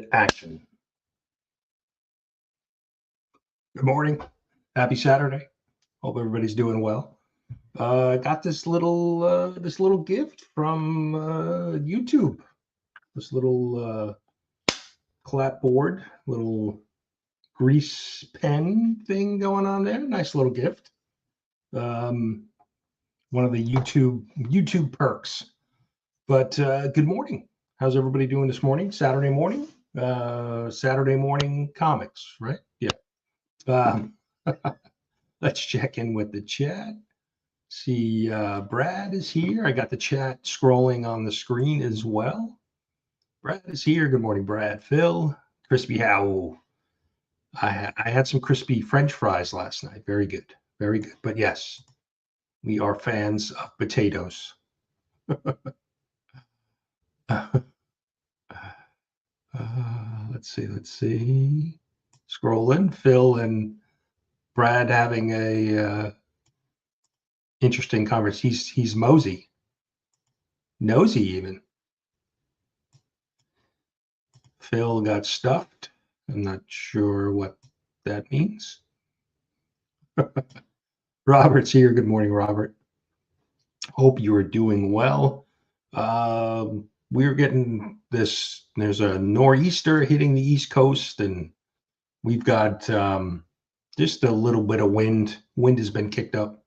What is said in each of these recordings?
it action. Good morning. Happy Saturday. Hope everybody's doing well. I got this little gift from YouTube. This little clapboard, little grease pen thing going on there. Nice little gift. One of the YouTube perks. But good morning. How's everybody doing this morning? Saturday morning? Saturday morning comics, right? Yeah. Let's check in with the chat. See, Brad is here. I got the chat scrolling on the screen as well. Brad is here. Good morning, Brad. Phil, Crispy Howell. I had some crispy French fries last night. Very good. Very good. But yes, we are fans of potatoes. Let's see. Scrolling. Phil and Brad having a interesting conversation. He's mosey. Nosy even. Phil got stuffed. I'm not sure what that means. Robert's here. Good morning, Robert. Hope you are doing well. We're getting this. There's a nor'easter hitting the East Coast, and we've got just a little bit of wind. Wind has been kicked up.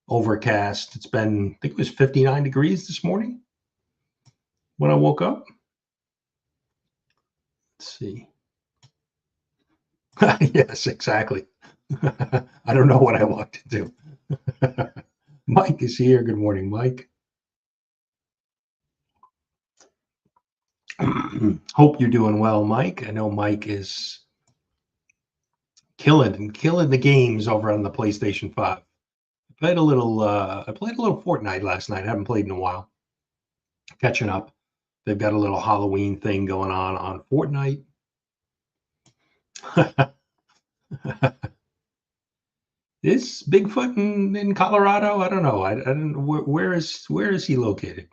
Overcast. It's been, I think it was 59 degrees this morning when I woke up. Let's see. Yes, exactly. I don't know what I want to do. Mike is here. Good morning, Mike. Hope you're doing well, Mike. I know Mike is killing the games over on the PlayStation 5. I played a little Fortnite last night. I haven't played in a while. Catching up. They've got a little Halloween thing going on Fortnite. Is Bigfoot in Colorado? I don't know. I don't. Where is he located?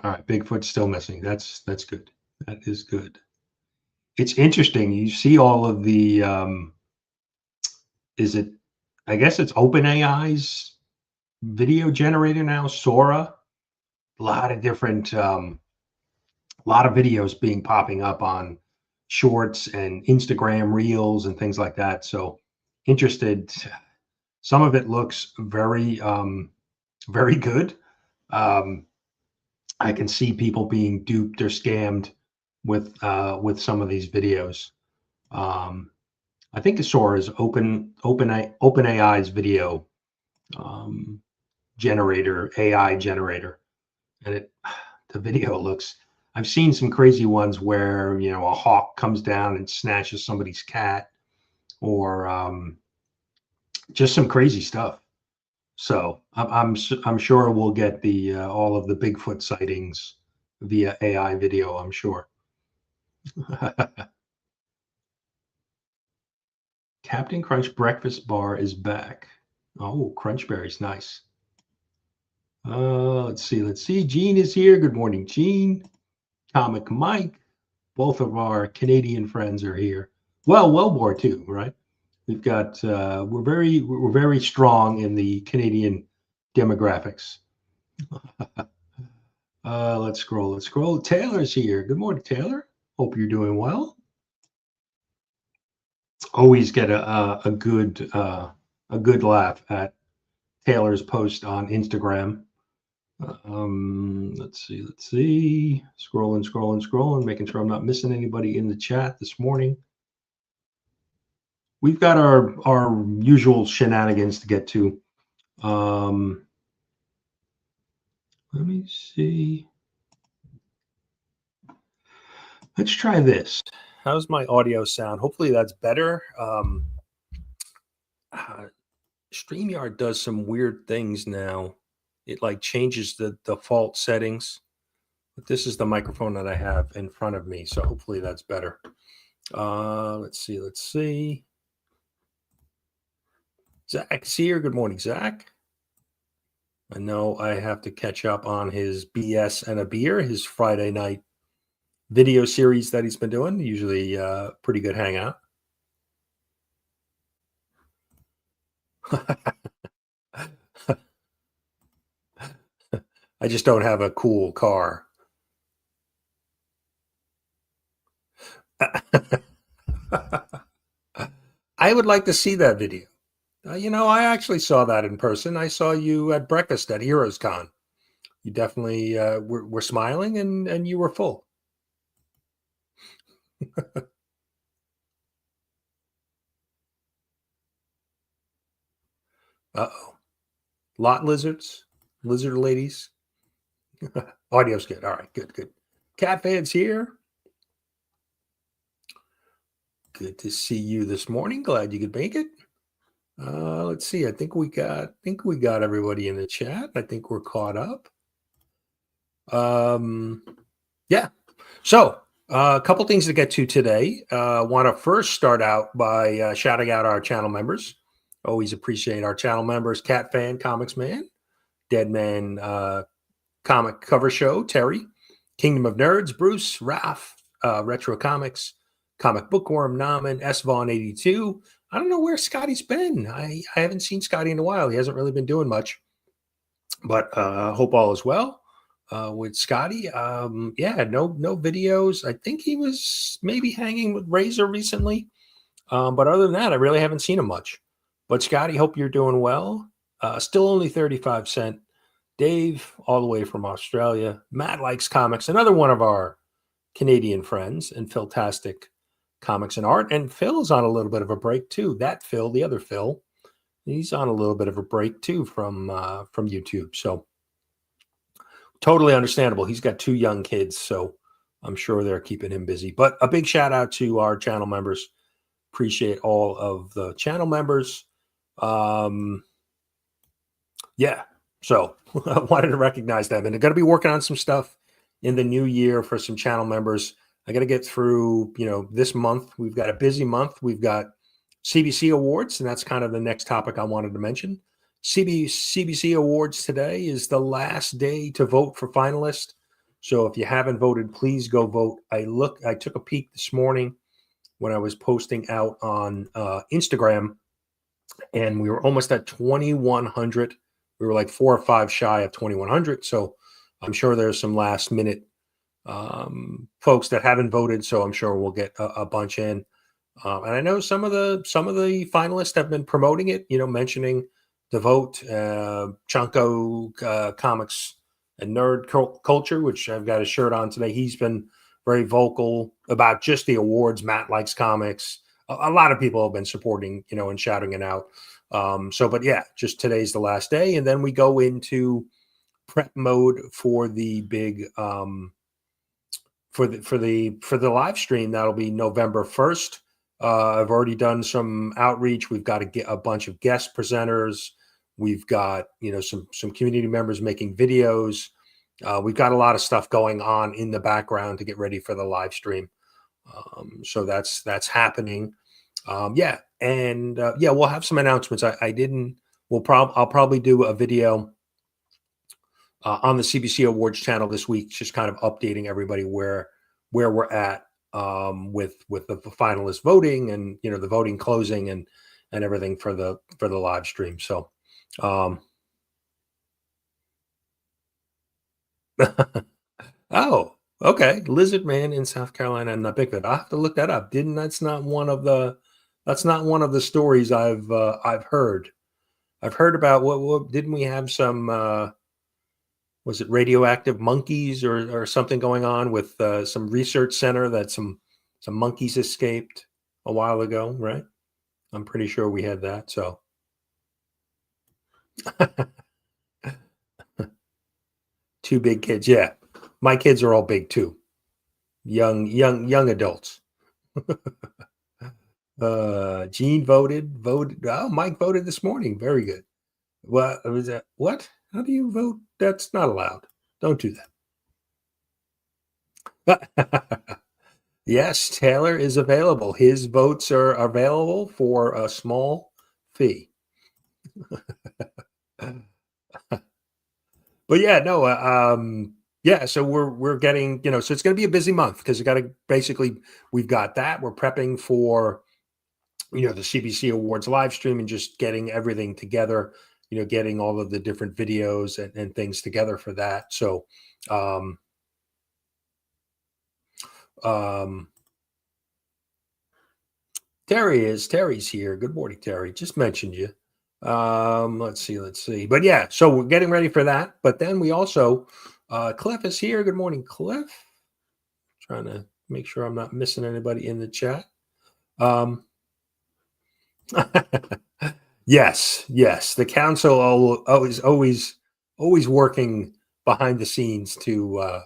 All right, Bigfoot's still missing. That's good. That is good. It's interesting. You see all of the I guess it's OpenAI's video generator now, Sora. A lot of different a lot of videos being popping up on Shorts and Instagram Reels and things like that. So interested. Some of it looks very very good. I can see people being duped or scammed with some of these videos. I think Sora is OpenAI's video generator, AI generator, and the video looks. I've seen some crazy ones where a hawk comes down and snatches somebody's cat, or just some crazy stuff. So I'm sure we'll get the all of the Bigfoot sightings via AI video. I'm sure. Captain Crunch breakfast bar is back. Oh, Crunchberry's nice. Let's see. Gene is here. Good morning, Gene. Comic Mike. Both of our Canadian friends are here. Well, Wellbore too, right? We've got we're very strong in the Canadian demographics. Let's scroll. Taylor's here. Good morning, Taylor. Hope you're doing well. Always get a good laugh at Taylor's post on Instagram. Let's see. Scrolling, making sure I'm not missing anybody in the chat this morning. We've got our usual shenanigans to get to. Let me see. Let's try this. How's my audio sound? Hopefully that's better. StreamYard does some weird things now. It like changes the default settings. But this is the microphone that I have in front of me, so hopefully that's better. Let's see. Zach's here. Good morning, Zach. I know I have to catch up on his BS and a beer, his Friday night video series that he's been doing. Usually pretty good hangout. I just don't have a cool car. I would like to see that video. I actually saw that in person. I saw you at breakfast at Heroes Con. You definitely were smiling and you were full. Uh-oh. Lot lizards, lizard ladies. Audio's good. All right, good. Cat fans here. Good to see you this morning. Glad you could make it. Let's see. I think we got everybody in the chat. I think we're caught up. Yeah. So a couple things to get to today. Want to first start out by shouting out our channel members. Always appreciate our channel members: Cat Fan, Comics Man, Dead Man, Comic Cover Show, Terry, Kingdom of Nerds, Bruce, Ralph, Retro Comics, Comic Bookworm, Naman, S Vaughn 82. I don't know where Scotty's been. I haven't seen Scotty in a while. He hasn't really been doing much, but hope all is well with Scotty. Yeah, no videos. I think he was maybe hanging with Razor recently, but other than that, I really haven't seen him much. But Scotty, hope you're doing well. Still only 35 cent. Dave, all the way from Australia. Matt likes comics. Another one of our Canadian friends, and Philtastic Comics and Art. And Phil's on a little bit of a break too. That Phil, the other Phil, he's on a little bit of a break too from YouTube. So totally understandable. He's got 2 young kids, so I'm sure they're keeping him busy. But a big shout out to our channel members. Appreciate all of the channel members. Yeah. So I wanted to recognize them, and they're going to be working on some stuff in the new year for some channel members. I got to get through, this month. We've got a busy month. We've got CBC Awards, and that's kind of the next topic I wanted to mention. CBC Awards today is the last day to vote for finalists. So if you haven't voted, please go vote. I took a peek this morning when I was posting out on Instagram, and we were almost at 2,100. We were like 4 or 5 shy of 2,100. So I'm sure there's some last minute folks that haven't voted. So I'm sure we'll get a bunch in. And I know some of the finalists have been promoting it, mentioning the vote. Chunko Comics and Nerd Culture, which I've got a shirt on today. He's been very vocal about just the awards. Matt likes comics. A lot of people have been supporting, and shouting it out. But yeah, just today's the last day, and then we go into prep mode for the big for the live stream. That'll be November 1st. I've already done some outreach. We've got to get a bunch of guest presenters. We've got some community members making videos. We've got a lot of stuff going on in the background to get ready for the live stream. So that's happening. Yeah. And we'll have some announcements. I'll probably do a video on the CBC Awards channel this week, just kind of updating everybody where we're at with the finalist voting and the voting closing and everything for the live stream. So oh, okay. Lizard Man in South Carolina and not Bigfoot. I'll have to look that up. That's not one of the stories I've heard. I've heard about what didn't we have some was it radioactive monkeys or something going on with some research center that some monkeys escaped a while ago, right? I'm pretty sure we had that. So 2 big kids. Yeah. My kids are all big too. Young adults. Gene voted. Oh, Mike voted this morning. Very good. Well, was that what? How do you vote? That's not allowed. Don't do that. Yes, Taylor is available. His votes are available for a small fee. But yeah, no, yeah. So we're getting, so it's going to be a busy month because we got to basically we've got that. We're prepping for the CBC Awards live stream and just getting everything together. Getting all of the different videos and things together for that. So, um, um, Terry's here. Good morning, Terry. Just mentioned you. Let's see. But yeah, so we're getting ready for that. But then we also, Cliff is here. Good morning, Cliff. Trying to make sure I'm not missing anybody in the chat. Um, yes. The council always working behind the scenes to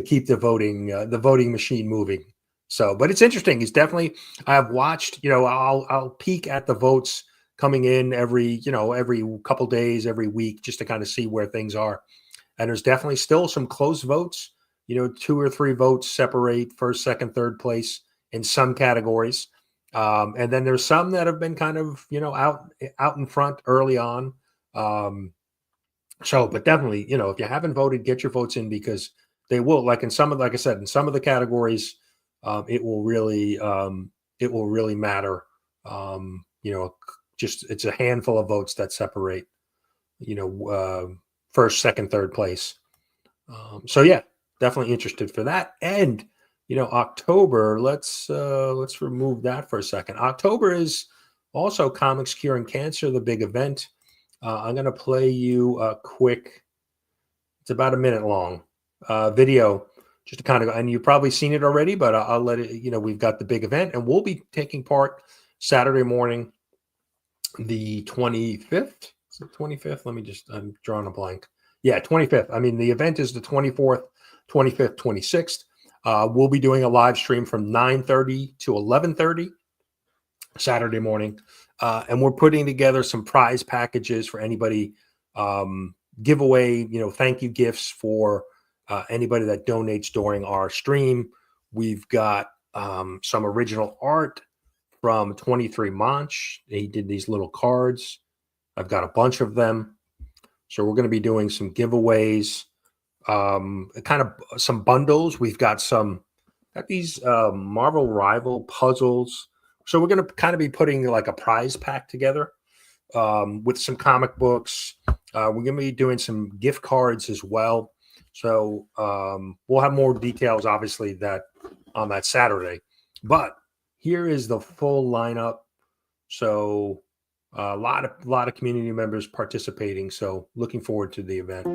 keep the voting machine moving. So, but it's interesting. It's definitely I've watched. I'll peek at the votes coming in every couple days, every week, just to kind of see where things are. And there's definitely still some close votes. 2 or 3 votes separate first, second, third place in some categories. And then there's some that have been kind of out in front early on. But definitely, if you haven't voted, get your votes in because they will. Like I said, in some of the categories, it will really matter. Just it's a handful of votes that separate. First, second, third place. So yeah, definitely interested for that. And October. Let's remove that for a second. October is also Comics Curing Cancer, the big event. I'm going to play you a quick, it's about a minute long video just to kind of, and you've probably seen it already, but I'll let it, we've got the big event and we'll be taking part Saturday morning, the 25th. Is it 25th? I'm drawing a blank. Yeah, 25th. I mean, the event is the 24th, 25th, 26th. We'll be doing a live stream from 9:30 to 11:30 Saturday morning. And we're putting together some prize packages for anybody, giveaway, thank you gifts for anybody that donates during our stream. We've got some original art from 23 Manch. He did these little cards. I've got a bunch of them. So we're going to be doing some giveaways, kind of some bundles. We've got these Marvel Rival puzzles. So we're going to kind of be putting like a prize pack together with some comic books. We're going to be doing some gift cards as well. So we'll have more details, obviously, on that Saturday. But here is the full lineup. So a lot of community members participating. So looking forward to the event.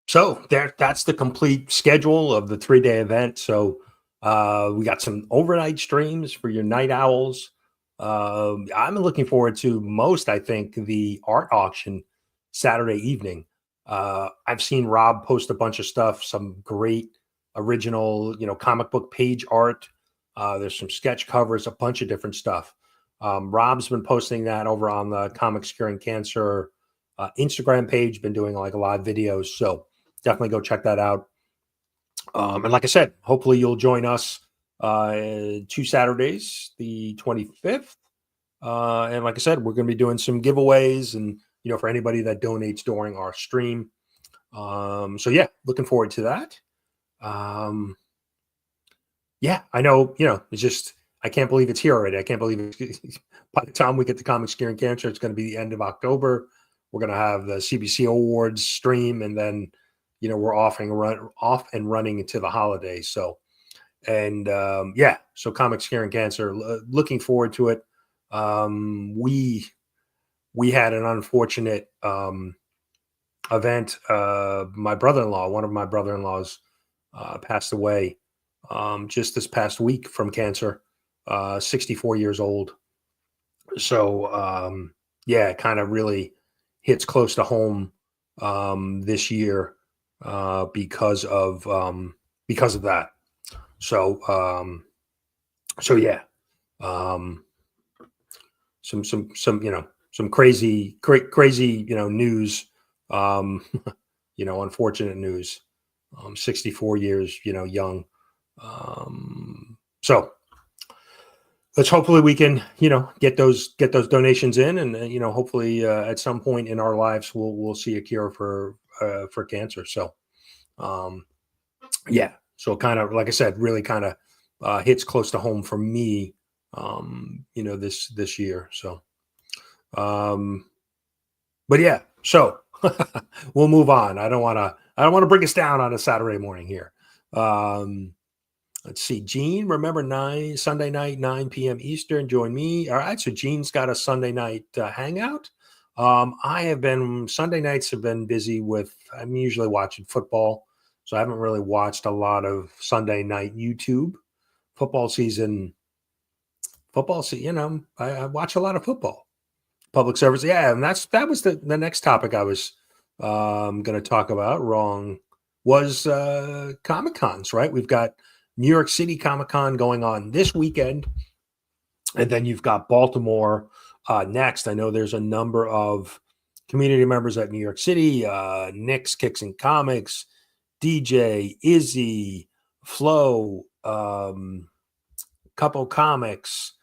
So that's the complete schedule of the 3-day event. So we got some overnight streams for your night owls. I'm looking forward to most, I think, the art auction Saturday evening. I've seen Rob post a bunch of stuff, some great original, comic book page art. There's some sketch covers, a bunch of different stuff. Rob's been posting that over on the Comics Curing Cancer Instagram page, been doing like a lot of videos. So definitely go check that out. And like I said, hopefully you'll join us 2 Saturdays, the 25th. And like I said, we're going to be doing some giveaways and, for anybody that donates during our stream. So yeah, looking forward to that. Yeah, I know, it's just, I can't believe it's here already. I can't believe it's by the time we get to Comics Curing Cancer, it's going to be the end of October. We're going to have the CBC Awards stream, and then, we're off and running into the holidays. So, and yeah, so Comics Curing Cancer, looking forward to it. We had an unfortunate event. My brother-in-law, one of my brother-in-laws, passed away just this past week from cancer, 64 years old. So yeah, it kind of really hits close to home this year because of that. So yeah, some crazy news, unfortunate news. 64 years, young. So let's hopefully we can, get those donations in, and hopefully at some point in our lives we'll see a cure for cancer. So yeah, so kind of like I said, really kind of hits close to home for me, this year. So but yeah, so we'll move on. I don't want to bring us down on a Saturday morning here. Let's see. Gene, remember Sunday night, 9 p.m. Eastern. Join me. All right. So Gene's got a Sunday night hangout. Sunday nights have been busy I'm usually watching football. So I haven't really watched a lot of Sunday night YouTube. Football season, I watch a lot of football. Public service. Yeah. And that was the next topic I was going to talk about. Was Comic Cons, right? We've got New York City Comic Con going on this weekend, and then you've got Baltimore next. I know there's a number of community members at New York City, Nick's Kicks and Comics, DJ, Izzy, Flo, Couple Comics.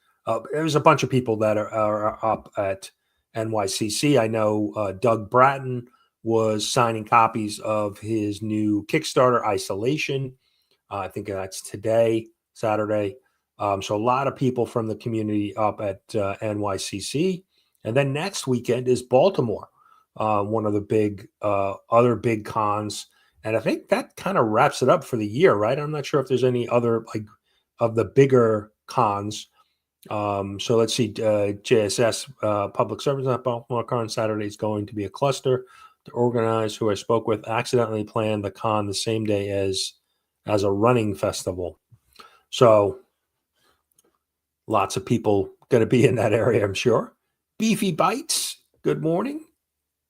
There's a bunch of people that are up at NYCC. I know Doug Bratton was signing copies of his new Kickstarter, Isolation. I think that's today, Saturday. So a lot of people from the community up at NYCC. And then next weekend is Baltimore, one of the big other big cons. And I think that kind of wraps it up for the year, right? I'm not sure if there's any other of the bigger cons. So let's see, JSS Public Service at Baltimore Con Saturday is going to be a cluster. The organizer who I spoke with accidentally planned the con the same day as a running festival. So lots of people going to be in that area, I'm sure. Beefy Bites, good morning.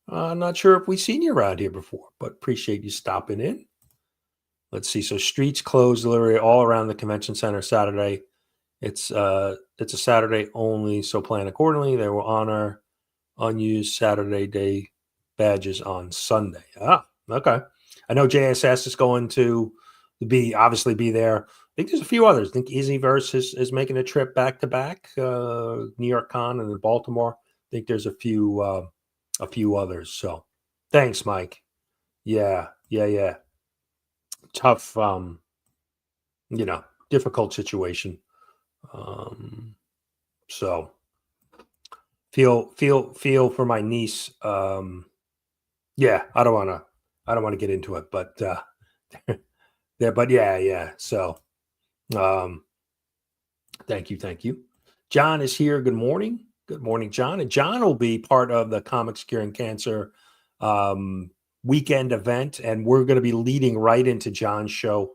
I'm not sure if we've seen you around here before, but appreciate you stopping in. Let's see. So streets closed literally all around the convention center Saturday. It's a Saturday only, so plan accordingly. They will honor unused Saturday day badges on Sunday. Ah, okay. I know JSS is going to obviously be there. I think there's a few others. I think Easyverse is making a trip back to back, New York Con and then Baltimore. I think there's a few others. So thanks, Mike. Yeah. Tough, difficult situation. So feel for my niece. Yeah, I don't want to get into it, but there, but yeah. So, thank you. John is here. Good morning, John. And John will be part of the Comics Curing Cancer weekend event, and we're going to be leading right into John's show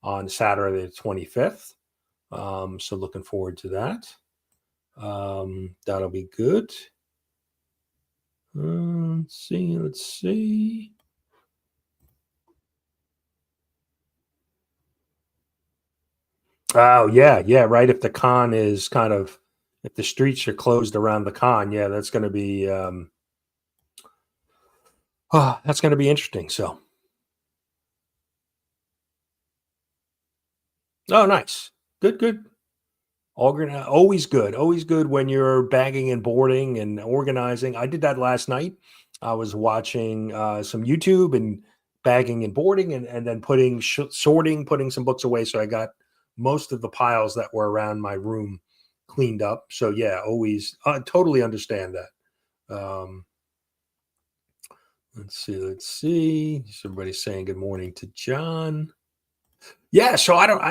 on Saturday the 25th. So looking forward to that. That'll be good. Let's see. Oh yeah, right. If the con is if the streets are closed around the con, yeah, that's going to be that's going to be interesting. So Oh, nice. Good, good. Always good when you're bagging and boarding and organizing. I did that last night. I was watching some YouTube and bagging and boarding, and then sorting, putting some books away. So I got most of the piles that were around my room cleaned up. So yeah, always totally understand that. Let's see. Let's see. Everybody's saying good morning to John. Yeah, so I don't,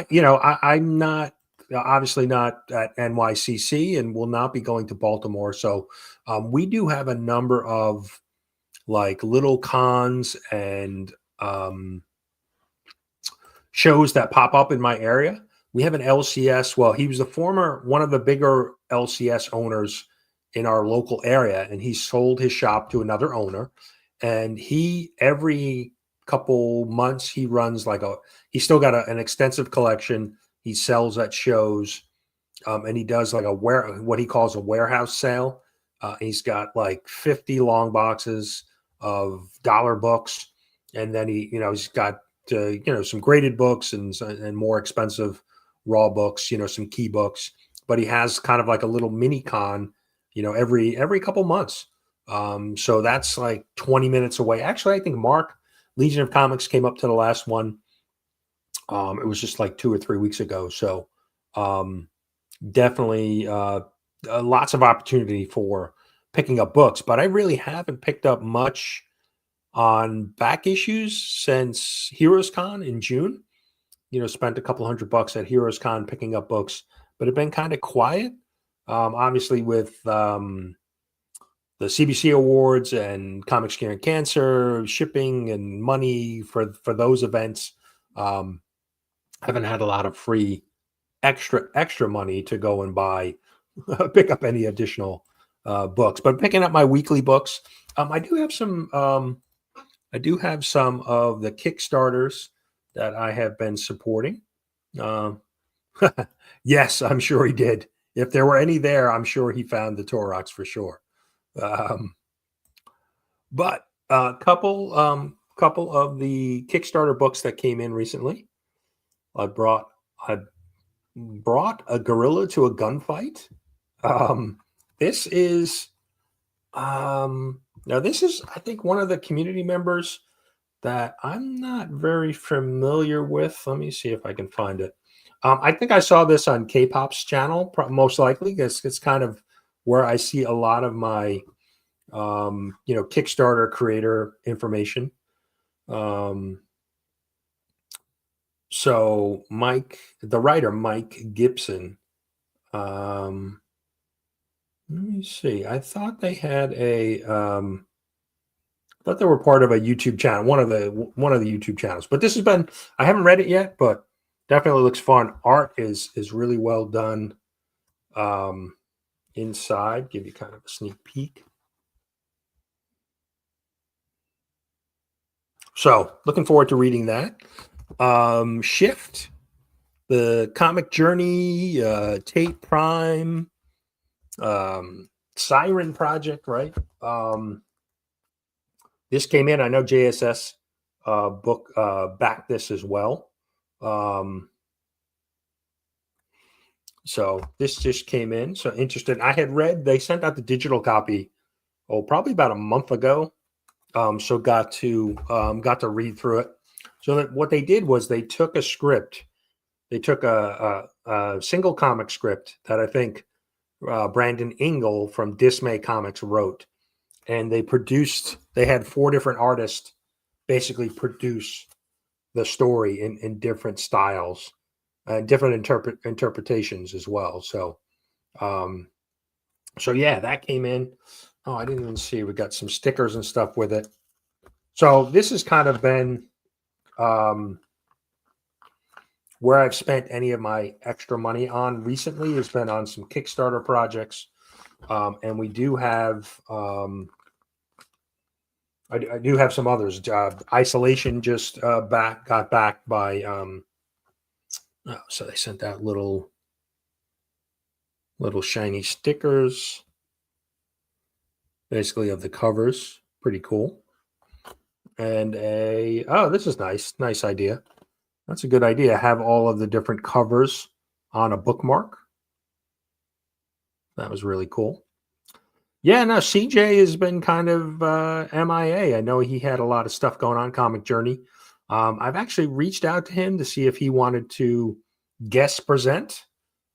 I'm not obviously not at NYCC and will not be going to Baltimore. So we do have a number of like little cons and um, shows that pop up in my area. We have an LCS. Well, he was the former one of the bigger LCS owners in our local area, and he sold his shop to another owner. And he every couple months he runs like a he's still got an extensive collection. He sells at shows, and he does like what he calls a warehouse sale. He's got like 50 long boxes of dollar books, and then he's got some graded books and more expensive raw books, some key books. But he has kind of like a little mini con, every couple months. So that's like 20 minutes away. Actually, I think Mark Legion of Comics came up to the last one. It was just like 2 or 3 weeks ago. So definitely lots of opportunity for picking up books, but I really haven't picked up much on back issues since Heroes Con in June. Spent a couple $100 at Heroes Con picking up books, but it's been kind of quiet. Obviously, with the CBC Awards and Comics Curing Cancer, shipping and money for those events, haven't had a lot of free extra money to go and buy pick up any additional books. But picking up my weekly books, I do have some. I do have some of the Kickstarters that I have been supporting. Uh, yes, I'm sure he did. If there were any there, I'm sure he found the Torox for sure. Um, but a couple of the Kickstarter books that came in recently. I brought a gorilla to a gunfight. This is now this is I think one of the community members that I'm not very familiar with. Let me see if I can find it. I think I saw this on K-pop's channel, most likely. It's kind of where I see a lot of my Kickstarter creator information. So the writer Mike Gibson. Let me see. I thought they had I thought they were part of a YouTube channel, one of the YouTube channels. But this has been I haven't read it yet, but definitely looks fun. Art is really well done. Inside, give you kind of a sneak peek. So looking forward to reading that. Shift, the Comic Journey, Tate Prime, Siren Project, right? This came in. I know JSS book backed this as well. So this just came in. So interested. I had read they sent out the digital copy, probably about a month ago. So got to read through it. So that what they did was they took a script. They took a single comic script that I think Brandon Ingle from Dismay Comics wrote, and they had 4 different artists basically produce the story in different styles and different interpretations as well. So yeah, that came in. Oh, I didn't even see. We got some stickers and stuff with it. So this has kind of been where I've spent any of my extra money on recently has been on some Kickstarter projects. And we do have, I do have some others. Isolation just got backed by, so they sent out little shiny stickers, basically of the covers. Pretty cool. And this is nice idea. That's a good idea. Have all of the different covers on a bookmark. That was really cool. Yeah, no, CJ has been kind of MIA. I know he had a lot of stuff going on, Comic Journey. I've actually reached out to him to see if he wanted to guest present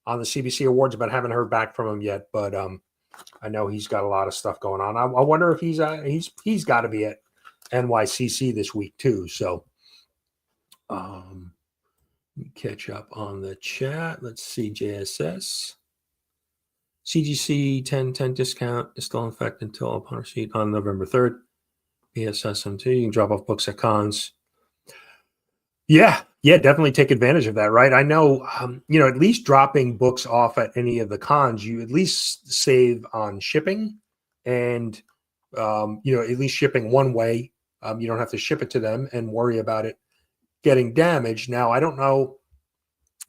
on the CBC Awards, but haven't heard back from him yet. But I know he's got a lot of stuff going on. I wonder if he's got to be at NYCC this week too. So let me catch up on the chat. Let's see, JSS. CGC 10 discount is still in effect until upon receipt on November 3rd. PSSMT, you can drop off books at cons. Yeah, definitely take advantage of that, right? I know, at least dropping books off at any of the cons, you at least save on shipping and, at least shipping one way. You don't have to ship it to them and worry about it getting damaged. Now, I don't know.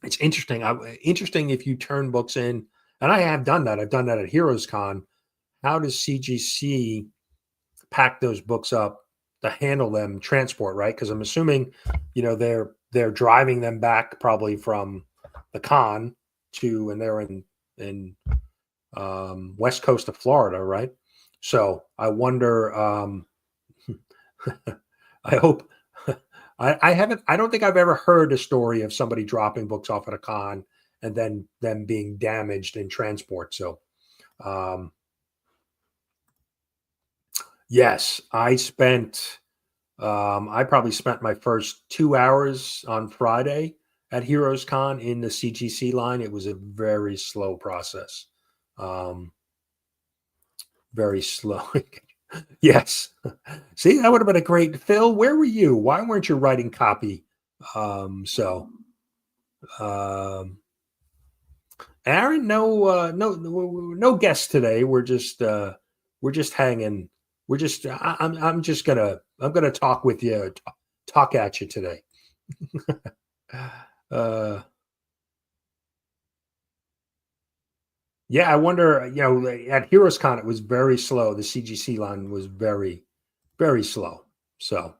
It's interesting. Interesting if you turn books in, and I have done that. I've done that at Heroes Con. How does CGC pack those books up to handle them, transport, right? Because I'm assuming, they're driving them back probably from the con to, and they're in west coast of Florida, right? So I wonder. I hope. I don't think I've ever heard a story of somebody dropping books off at a con and then them being damaged in transport. So, yes, I probably spent my first 2 hours on Friday at Heroes Con in the CGC line. It was a very slow process. Very slow. Yes. See, that would have been a great Phil. Where were you? Why weren't you writing copy? Aaron, no guests today. We're just hanging. I'm gonna talk with you, talk at you today. Yeah, I wonder, at Heroes Con, it was very slow. The CGC line was very, very slow. So,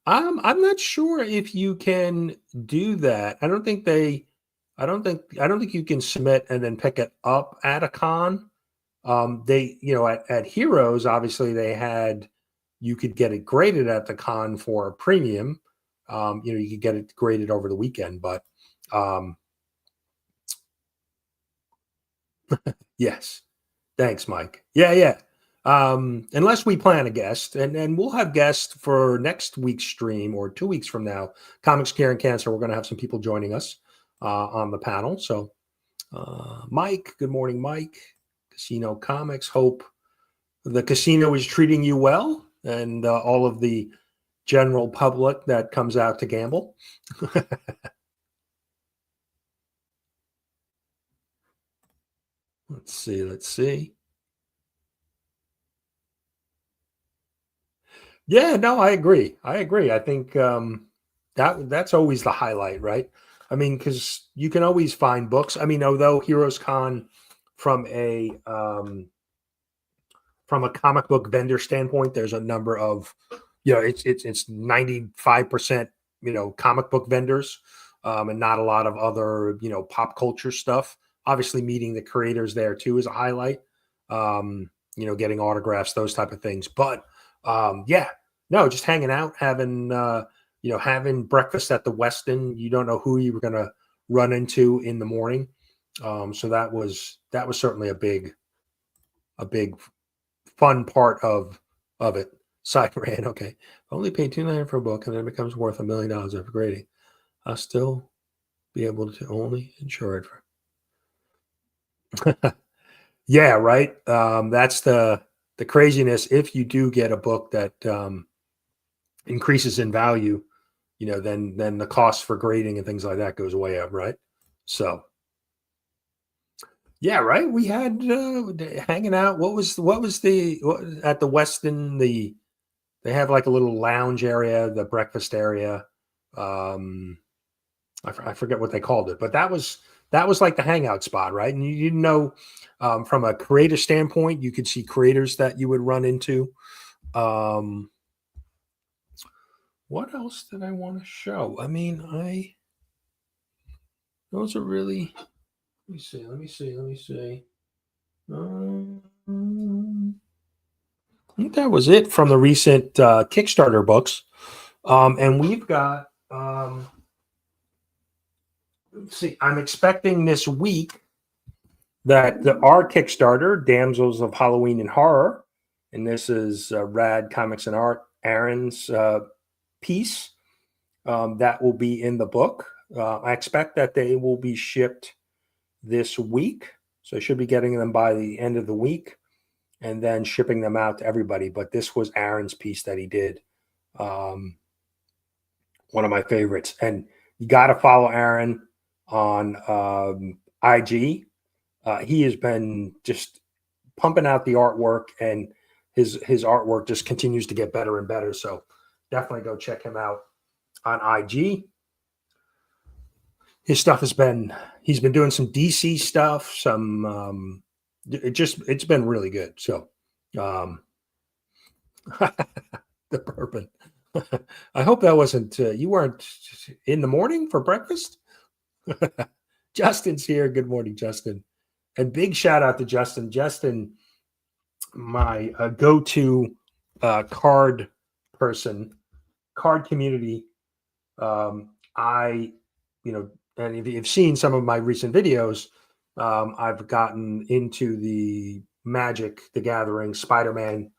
I'm not sure if you can do that. I don't think you can submit and then pick it up at a con. At Heroes, obviously you could get it graded at the con for a premium. You could get it graded over the weekend, but yes. Thanks, Mike. Yeah. Unless we plan a guest, and we'll have guests for next week's stream or 2 weeks from now. Comics Curing Cancer, we're going to have some people joining us on the panel. So, Mike, good morning, Mike. Casino Comics. Hope the casino is treating you well, and all of the general public that comes out to gamble. Let's see. Yeah, no, I agree. I think that's always the highlight, right? I mean, because you can always find books. I mean, although Heroes Con from a comic book vendor standpoint, there's a number of, it's 95%, comic book vendors, and not a lot of other, pop culture stuff. Obviously, meeting the creators there too is a highlight. Getting autographs, those type of things. But just hanging out, having having breakfast at the Westin. You don't know who you were going to run into in the morning. So that was certainly a big fun part of it. Side ran, okay. Only pay $2.99 for a book, and then it becomes worth $1 million after grading. I'll still be able to only insure it for. Yeah, right. That's the craziness. If you do get a book that increases in value, then the cost for grading and things like that goes way up, right? So. Yeah, right. We had hanging out. What was at the Westin? They have like a little lounge area, the breakfast area. I forget what they called it, but that was like the hangout spot, right? And you didn't know from a creator standpoint, you could see creators that you would run into. What else did I want to show? I mean, those are really. Let me see. I think that was it from the recent Kickstarter books. And we've got. Let's see. I'm expecting this week that our Kickstarter, Damsels of Halloween and Horror, and this is Rad Comics and Art, Aaron's piece, that will be in the book. I expect that they will be shipped this week. So I should be getting them by the end of the week and then shipping them out to everybody. But this was Aaron's piece that he did. One of my favorites. And you got to follow Aaron on IG. He has been just pumping out the artwork, and his artwork just continues to get better and better. So definitely go check him out on IG. His stuff he's been doing some DC stuff, it's been really good. So the bourbon. I hope that wasn't you weren't in the morning for breakfast. Justin's here. Good morning, Justin. And big shout out to Justin. Justin, my go-to card person, card community. And if you've seen some of my recent videos, I've gotten into the Magic the Gathering Spider-Man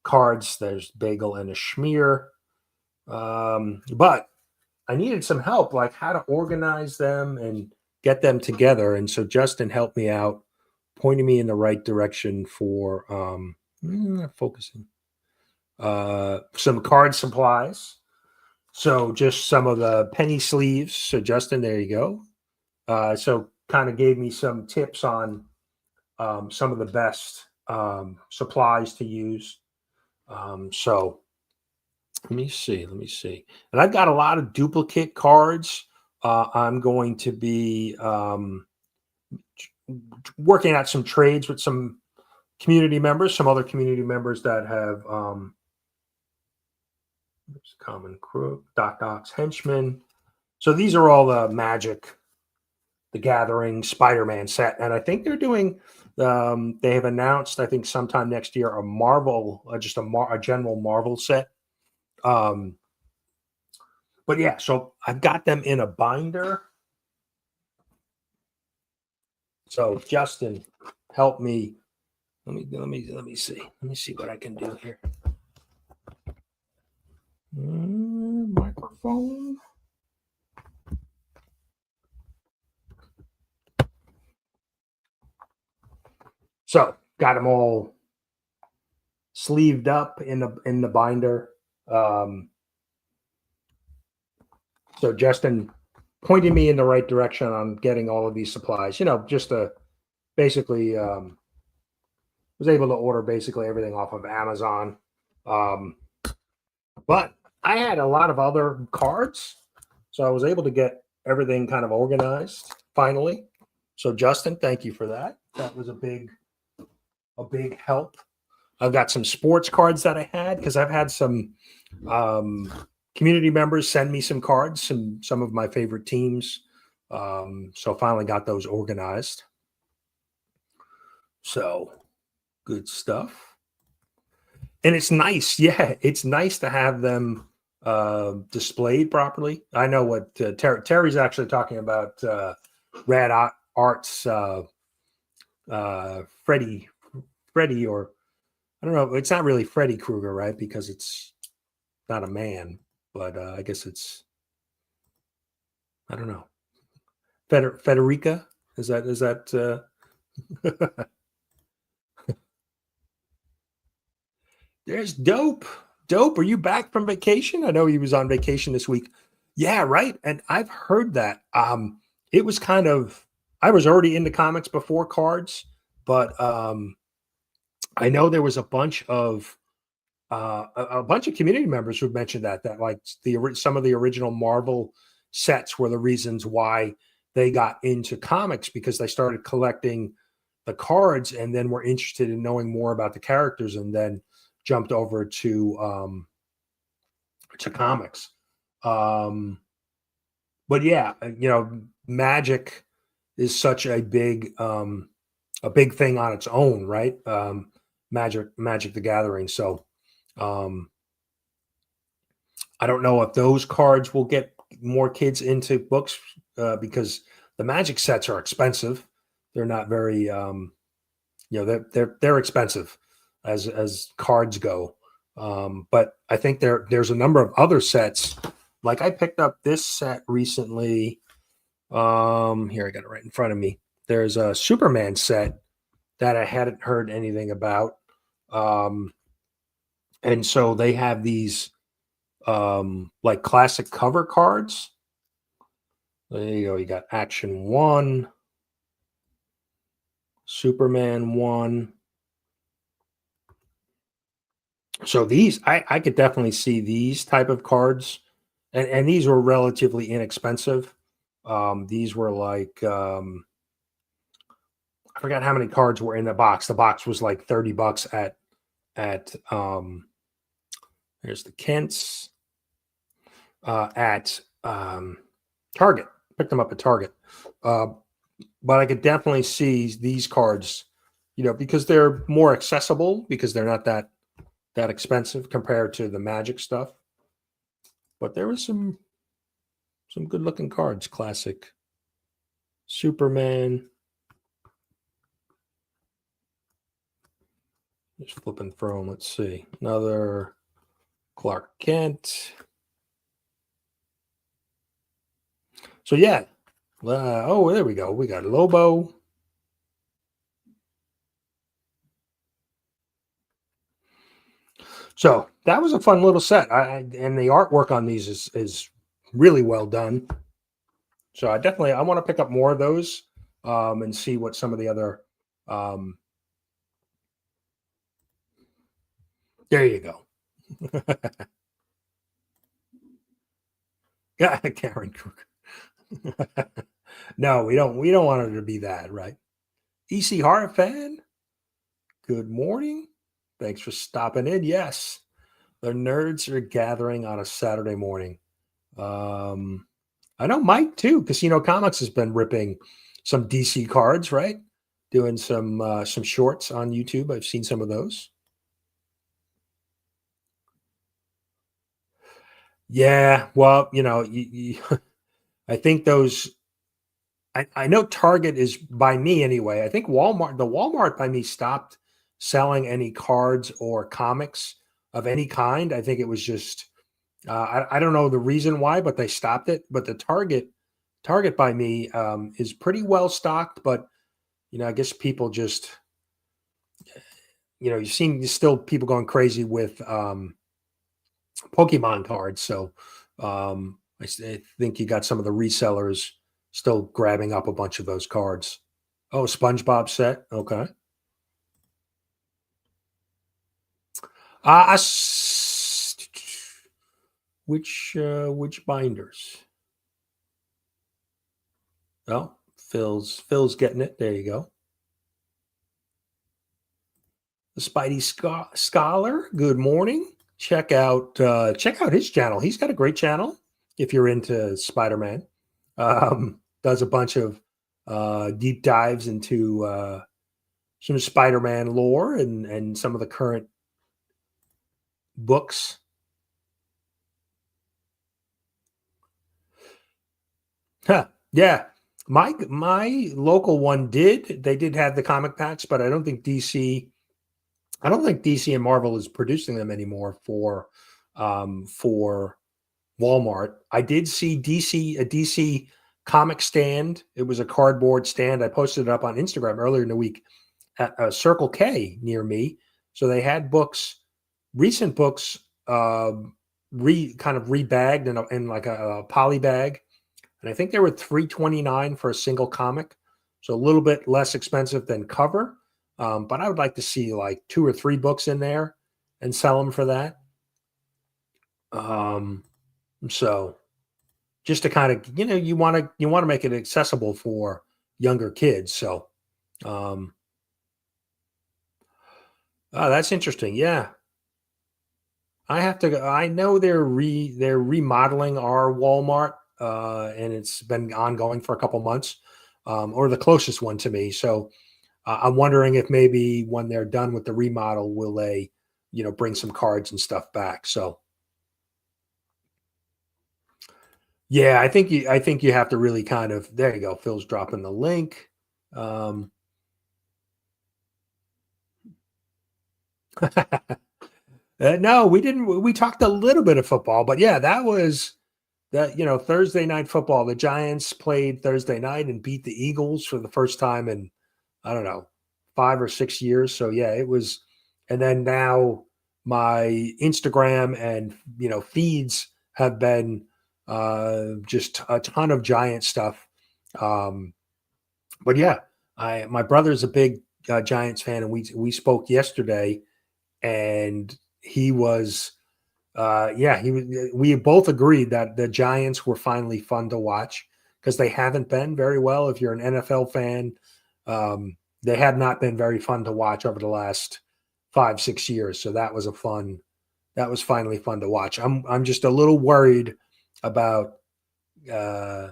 cards. There's Bagel and a Schmear. But I needed some help, like how to organize them and get them together. And so Justin helped me out, pointing me in the right direction for focusing some card supplies. So just some of the penny sleeves. So Justin, there you go. So kind of gave me some tips on some of the best supplies to use. So let me see. And I've got a lot of duplicate cards. I'm going to be working out some trades with some community members, some other community members that have Common Crook, Doc's Henchman. So these are all the Magic the Gathering Spider-Man set. And I think they're doing, they have announced, I think sometime next year, a Marvel, just a general Marvel set. But yeah, so I've got them in a binder. So Justin, help me. Let me see. Let me see what I can do here. Microphone. So got them all sleeved up in the binder. So Justin pointed me in the right direction on getting all of these supplies. Just to basically was able to order basically everything off of Amazon. But I had a lot of other cards, so I was able to get everything kind of organized finally. So Justin, thank you for that. That was a big help. I've got some sports cards that I had because I've had some community members send me some cards, some of my favorite teams. So finally got those organized. So good stuff. And it's nice. Yeah, it's nice to have them displayed properly. I know what Terry's actually talking about. Rad Arts Freddy, or I don't know. It's not really Freddy Krueger, right? Because it's not a man, but I guess it's, I don't know. Federica? Is that There's Dope. Dope, are you back from vacation? I know he was on vacation this week. Yeah, right. And I've heard that. It was kind of, I was already into comics before cards, but I know there was a bunch of community members who mentioned that like some of the original Marvel sets were the reasons why they got into comics, because they started collecting the cards and then were interested in knowing more about the characters, and then jumped over to comics. But yeah, Magic is such a big thing on its own, right? Magic the Gathering. So I don't know if those cards will get more kids into books because the Magic sets are expensive. They're not very, they're expensive as cards go. But I think there's a number of other sets. Like I picked up this set recently. Here I got it right in front of me. There's a Superman set that I hadn't heard anything about. And so they have these like classic cover cards. There you go. You got Action 1, Superman 1. So these, I could definitely see these type of cards, and these were relatively inexpensive. These were like I forgot how many cards were in the box. The box was like $30 at there's the Kents at Target. Picked them up at Target. But I could definitely see these cards, because they're more accessible because they're not that expensive compared to the Magic stuff. But there was some good looking cards. Classic Superman. Just flipping through them. Let's see. Another Clark Kent. So yeah. Oh, there we go. We got Lobo. So that was a fun little set. And the artwork on these is really well done. So I want to pick up more of those and see what some of the other. There you go. Yeah, Karen Kruger. No, we don't want her to be that, right? EC Hart fan. Good morning. Thanks for stopping in. Yes, the nerds are gathering on a Saturday morning. I know Mike too. Casino Comics has been ripping some DC cards, right? Doing some shorts on YouTube. I've seen some of those. Yeah, well, I think those. I know Target is by me anyway. I think the Walmart by me stopped selling any cards or comics of any kind. I think it was just I don't know the reason why, but they stopped it. But the Target by me is pretty well stocked. But I guess people just you've seen still people going crazy with Pokemon cards. So I think you got some of the resellers still grabbing up a bunch of those cards. Oh, SpongeBob set. Okay. Which binders? Oh, Phil's getting it. There you go. The Spidey Scholar. Good morning. Check out his channel. He's got a great channel. If you're into Spider-Man, does a bunch of deep dives into some Spider-Man lore and some of the current books. Huh. Yeah. My local one they did have the comic packs, but I don't think DC and Marvel is producing them anymore for Walmart. I did see a DC comic stand. It was a cardboard stand. I posted it up on Instagram earlier in the week at a Circle K near me. So they had recent books, kind of rebagged in like a poly bag. And I think they were $3.29 for a single comic. So a little bit less expensive than cover. But I would like to see like 2 or 3 books in there and sell them for that. So just to kind of, you want to make it accessible for younger kids. So, that's interesting. Yeah. I have to. I know they're remodeling our Walmart, and it's been ongoing for a couple months, or the closest one to me. So I'm wondering if maybe when they're done with the remodel, will they, bring some cards and stuff back? So yeah, I think you have to really kind of. There you go. Phil's dropping the link. Um, no, we didn't. We talked a little bit of football, but yeah, that was that. Thursday night football. The Giants played Thursday night and beat the Eagles for the first time in, I don't know, 5 or 6 years. So yeah, it was. And then now my Instagram and feeds have been just a ton of Giant stuff. Um, but yeah, my brother's a big Giants fan, and we spoke yesterday, and he was yeah, we both agreed that the Giants were finally fun to watch because they haven't been very well. If you're an NFL fan, they have not been very fun to watch over the last 5, 6 years. So that was finally fun to watch. I'm just a little worried about uh,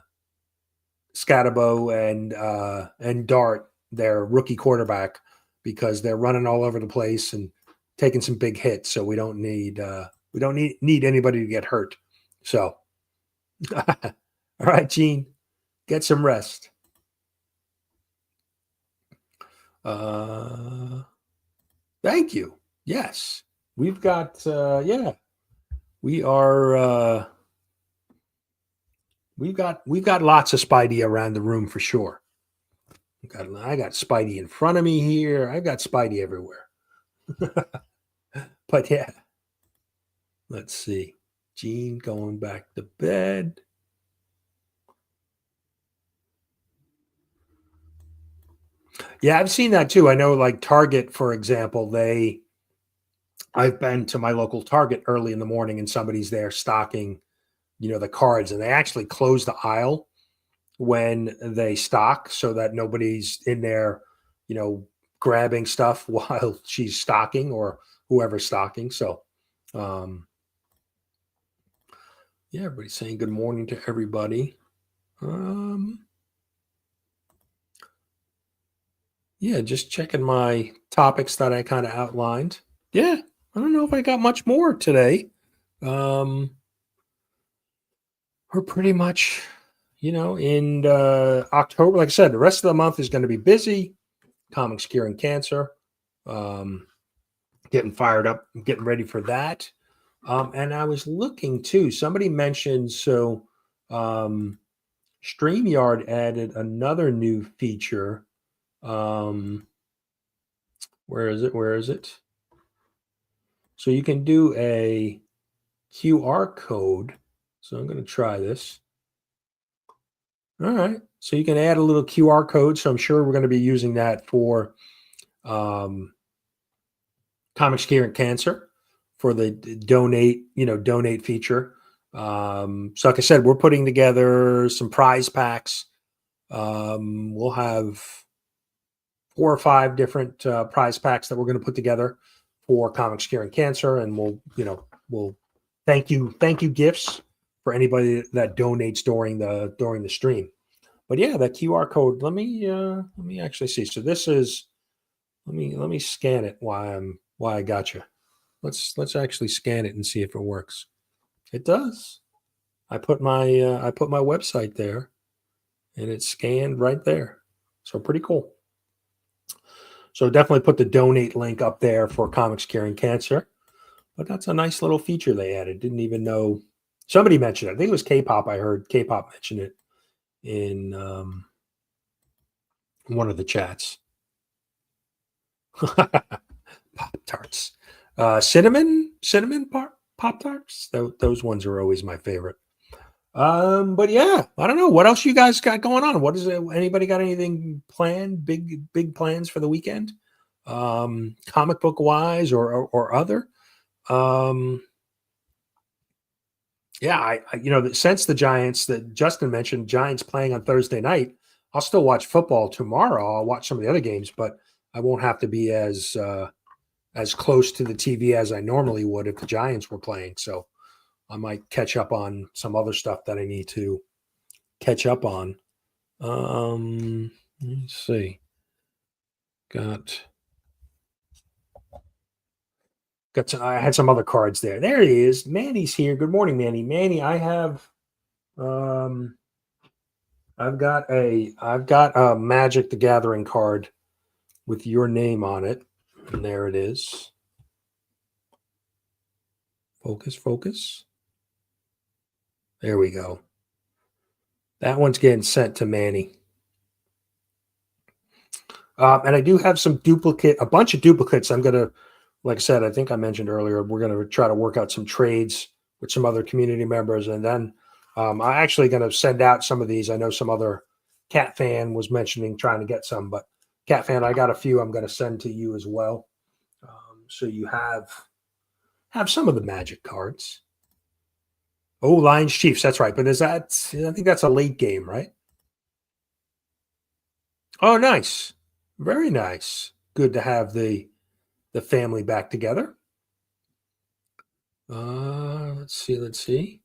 Scatabo and Dart, their rookie quarterback, because they're running all over the place and taking some big hits. So we don't need anybody to get hurt. So, all right, Gene, get some rest. Thank you. Yes, we've got. Yeah, we are. We've got lots of Spidey around the room for sure. I got Spidey in front of me here. I've got Spidey everywhere. But yeah, let's see. Gene going back to bed. Yeah, I've seen that too. I know, like Target, for example, I've been to my local Target early in the morning and somebody's there stocking, the cards, and they actually close the aisle when they stock so that nobody's in there, you know, grabbing stuff while she's stocking or whoever's stocking. So, um, yeah, everybody's saying good morning to everybody. Yeah, just checking my topics that I kind of outlined. Yeah, I don't know if I got much more today. Um, we're pretty much, in October. Like I said, the rest of the month is going to be busy. Comics Curing Cancer. Getting fired up, getting ready for that. And I was looking too. Somebody mentioned StreamYard added another new feature. Where is it? Where is it? So you can do a QR code. So I'm going to try this. All right. So you can add a little QR code. So I'm sure we're going to be using that for Comics Curing Cancer for the donate feature. So like I said, we're putting together some prize packs. We'll have 4 or 5 different prize packs that we're going to put together for Comics Curing Cancer, and we'll thank you gifts for anybody that donates during the stream. But yeah, that QR code. Let me actually see. So this is let me scan it while I got you. Let's actually scan it and see if it works. It does. I put my website there, and it's scanned right there. So pretty cool. So definitely put the donate link up there for Comics Curing Cancer. But that's a nice little feature they added. Didn't even know. Somebody mentioned it. I think it was K-pop. I heard K-pop mention it in one of the chats. Pop-Tarts. Cinnamon Pop-Tarts. Those ones are always my favorite. But yeah, I don't know. What else you guys got going on? What is it? Anybody got anything planned? Big plans for the weekend? Comic book wise or other? Yeah, I since the Giants that Justin mentioned, Giants playing on Thursday night, I'll still watch football tomorrow. I'll watch some of the other games, but I won't have to be as as close to the TV as I normally would if the Giants were playing. So I might catch up on some other stuff that I need to catch up on. Let's see. I had some other cards there. There he is. Manny's here. Good morning, Manny. Manny, I've got a Magic the Gathering card with your name on it. And there it is. Focus. There we go. That one's getting sent to Manny. And I do have a bunch of duplicates. I'm going to, like I said, I think I mentioned earlier, we're going to try to work out some trades with some other community members. And then I'm actually going to send out some of these. I know some other Cat fan was mentioning trying to get some, but Cat fan, I got a few I'm going to send to you as well. So you have some of the Magic cards. Oh, Lions Chiefs. That's right. But I think that's a late game, right? Oh, nice. Very nice. Good to have the family back together. Let's see.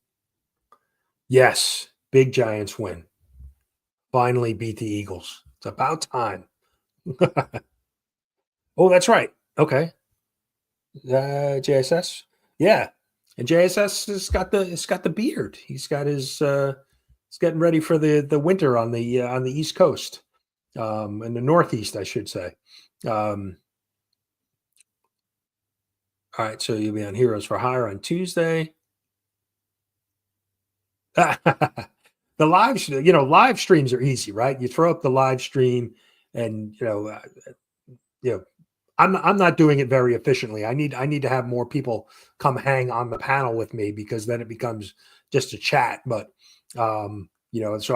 Yes, big Giants win. Finally beat the Eagles. It's about time. Oh, that's right. Okay. JSS. Yeah. And JSS has got the beard. He's got his he's getting ready for the winter on the East Coast. In the Northeast, I should say. All right, so you'll be on Heroes for Hire on Tuesday. The live streams are easy, right? You throw up the live stream, and I'm not doing it very efficiently. I need to have more people come hang on the panel with me, because then it becomes just a chat. But so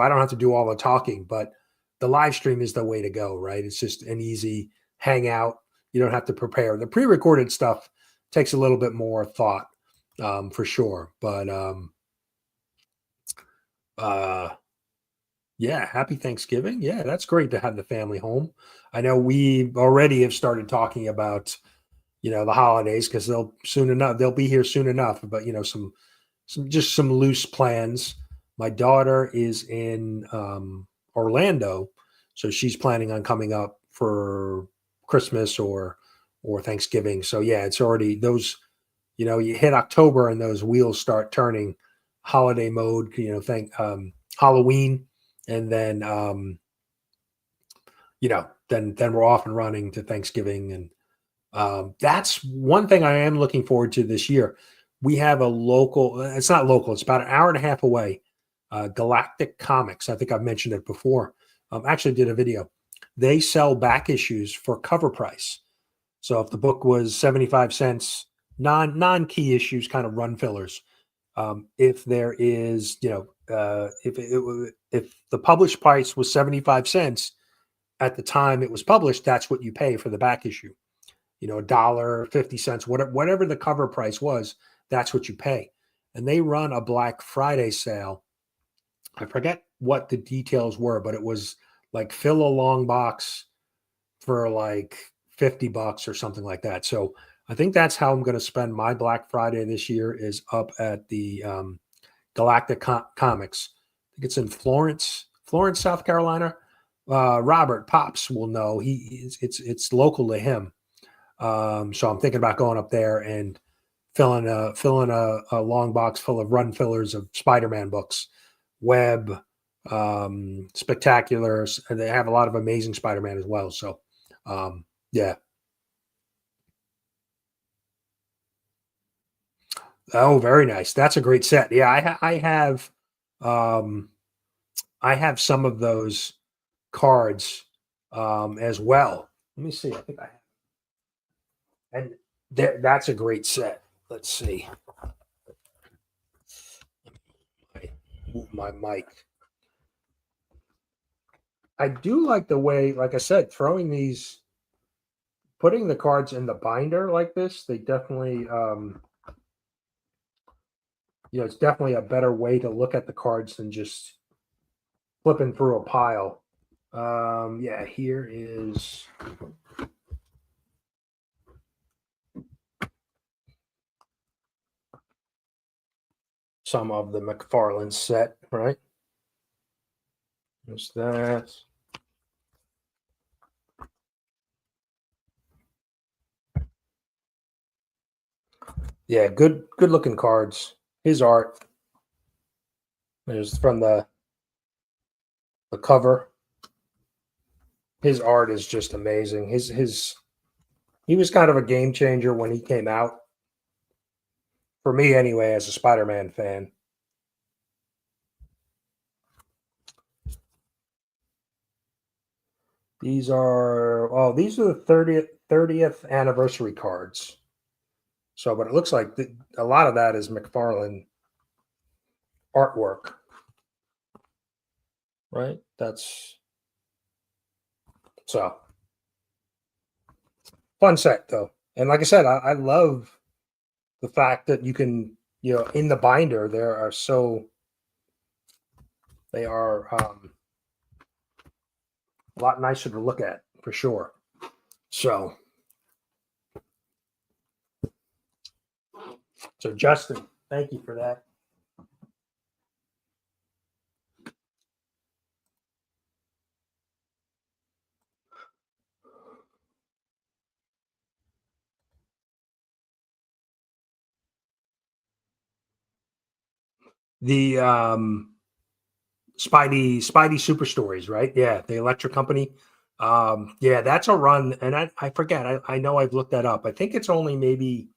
I don't have to do all the talking. But the live stream is the way to go, right? It's just an easy hangout. You don't have to prepare. The pre-recorded stuff takes a little bit more thought, for sure. But yeah, happy Thanksgiving. Yeah, that's great to have the family home. I know we already have started talking about, the holidays, because they'll be here soon enough. But some loose plans. My daughter is in Orlando, so she's planning on coming up for Christmas or Thanksgiving. So yeah, it's already those. You hit October and those wheels start turning, holiday mode. Halloween, and then then we're off and running to Thanksgiving. And that's one thing I am looking forward to this year. We have a local, it's not local, it's about an hour and a half away, Galactic Comics. I think I've mentioned it before. Actually did a video. They sell back issues for cover price. So if the book was 75 cents, non-key issues, kind of run fillers. If there is, if the published price was 75 cents at the time it was published, that's what you pay for the back issue. $1.50, whatever the cover price was, that's what you pay. And they run a Black Friday sale. I forget what the details were, but it was like fill a long box for like $50 or something like that. So I think that's how I'm going to spend my Black Friday this year, is up at the Galactic Comics. I think it's in Florence, South Carolina. Robert Pops will know. It's local to him. So I'm thinking about going up there and filling a long box full of run fillers of Spider-Man books, Web, Spectaculars, and they have a lot of Amazing Spider-Man as well. So yeah. Oh, very nice. That's a great set. Yeah, I have some of those cards as well. Let me see. I think I have. And that's a great set. Let's see. Move my mic. I do like the way, like I said, putting the cards in the binder like this, they definitely it's definitely a better way to look at the cards than just flipping through a pile. Yeah, here is some of the McFarlane set, right? There's that. Yeah, good looking cards. His art. There's from the cover. His art is just amazing. He was kind of a game changer when he came out. For me anyway, as a Spider-Man fan. These are the 30th anniversary cards. So, but it looks like a lot of that is McFarlane artwork, right? That's so fun set though. And like I said, I love the fact that you can, in the binder, they are a lot nicer to look at for sure. So Justin, thank you for that. The Spidey Super Stories, right? Yeah, the Electric Company. Yeah, that's a run, and I forget. I know I've looked that up. I think it's only maybe,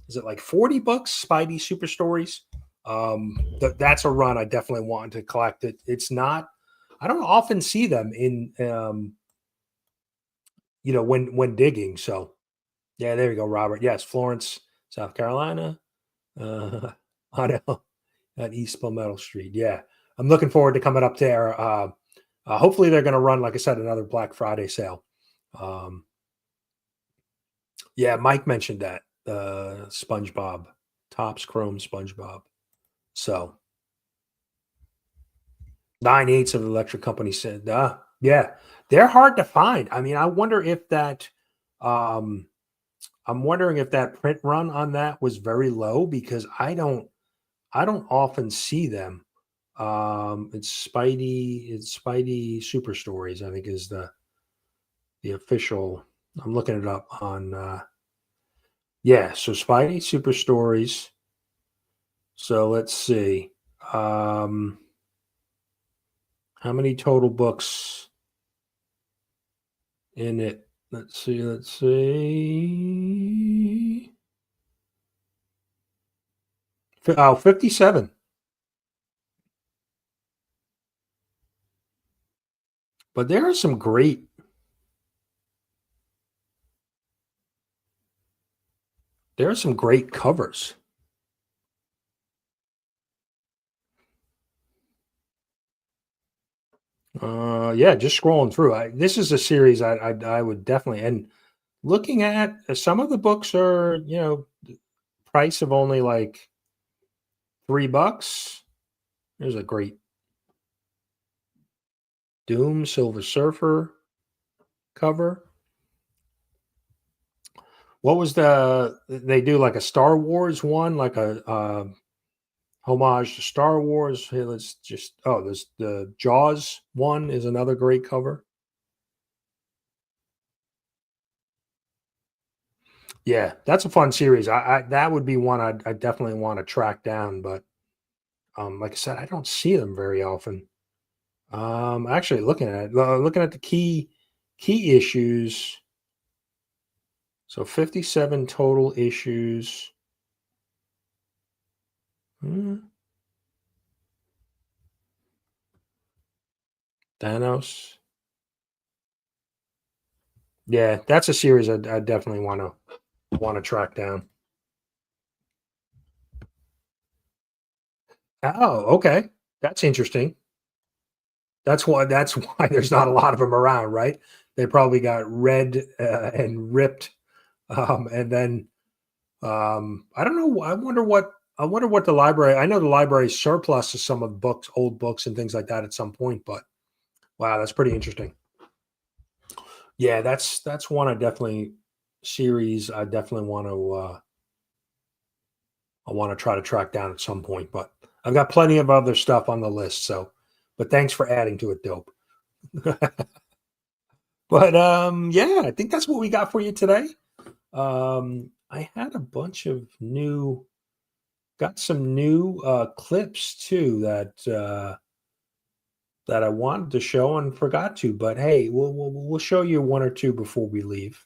is it like $40? Spidey Super Stories. That's a run I definitely want to collect. It's not. I don't often see them in when digging. So yeah, there you go, Robert. Yes, Florence, South Carolina. I know, at East Palmetto Street. Yeah, I'm looking forward to coming up there. Hopefully, they're going to run, like I said, another Black Friday sale. Yeah, Mike mentioned that SpongeBob, Topps Chrome SpongeBob. So 9/8 of the Electric Company said, yeah, they're hard to find. I mean, I wonder if that. I'm wondering if that print run on that was very low because I don't often see them. It's Spidey Super Stories, I think is the official. I'm looking it up on so Spidey Super Stories. So let's see. How many total books in it? Let's see. Oh, 57. But there are some great covers. Yeah, just scrolling through. This is a series I would definitely, and looking at some of the books are, price of only like $3. There's a great Doom Silver Surfer cover. What was they do like a Star Wars one, like a homage to Star Wars. Hey, there's the Jaws one is another great cover. Yeah, that's a fun series. I that would be one I definitely want to track down, but like I said, I don't see them very often. Actually looking at the key issues. So 57 total issues. Thanos. Yeah, that's a series I definitely want to track down. Oh, okay. That's interesting. That's why there's not a lot of them around, right? They probably got read and ripped, and then I don't know. I wonder what the library. I know the library surplus of some of the books, old books, and things like that at some point. But wow, that's pretty interesting. Yeah, that's one I definitely series. I definitely want to. I want to try to track down at some point, but I've got plenty of other stuff on the list. So, but thanks for adding to it, Dope. But yeah, I think that's what we got for you today. I had a bunch of got some new clips too that I wanted to show and forgot to. But hey, we'll show you one or two before we leave.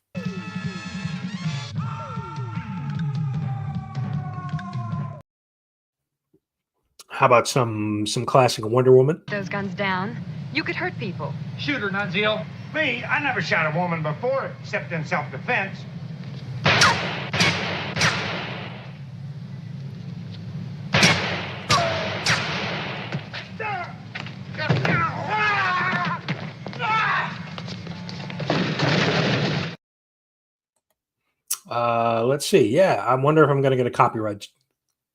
How about some classic Wonder Woman? Those guns down. You could hurt people. Shoot her, Nunzio. Me? I never shot a woman before, except in self-defense. Let's see. Yeah, I wonder if I'm going to get a copyright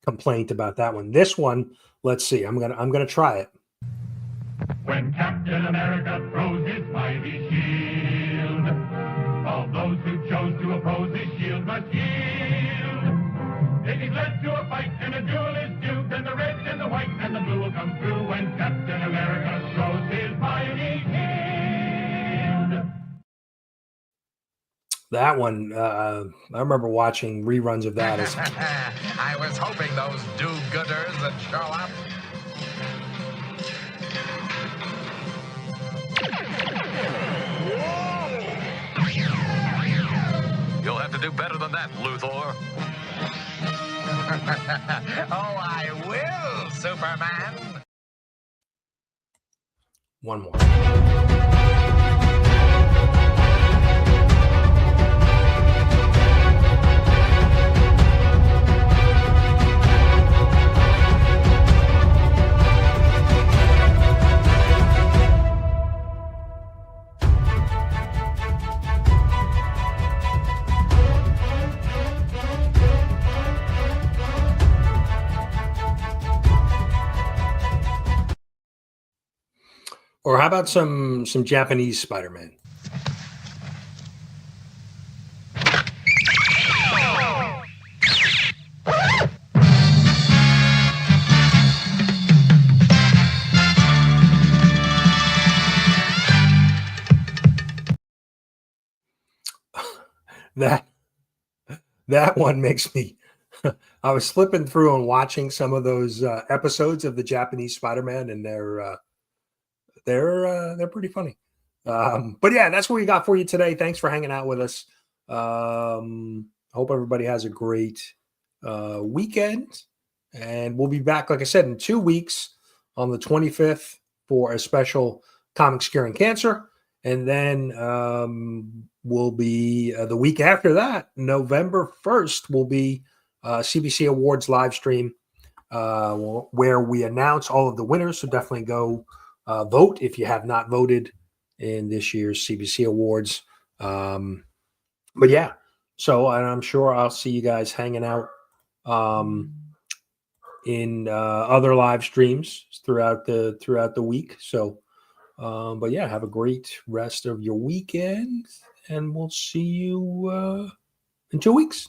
complaint about that one. This one, let's see. I'm gonna try it. When Captain America throws his mighty shield, all those who chose to oppose his shield must yield. If he's led to a fight and a duel is due, then the red and the white and the blue will come through when Captain America throws his mighty shield. That one, I remember watching reruns of that. I was hoping those do-gooders would show up. You'll have to do better than that, Luthor. Oh, I will, Superman. One more. Or how about some Japanese Spider-Man? That one makes me. I was flipping through and watching some of those episodes of the Japanese Spider-Man, and they're pretty funny. But yeah, that's what we got for you today. Thanks for hanging out with us. Hope everybody has a great weekend, and we'll be back, like I said, in 2 weeks on the 25th for a special Comics Curing Cancer, and then will be the week after that, November 1st, will be CBC Awards live stream where we announce all of the winners. So definitely go vote if you have not voted in this year's CBC Awards. But yeah, so and I'm sure I'll see you guys hanging out in other live streams throughout the week. So, but yeah, have a great rest of your weekend, and we'll see you in 2 weeks.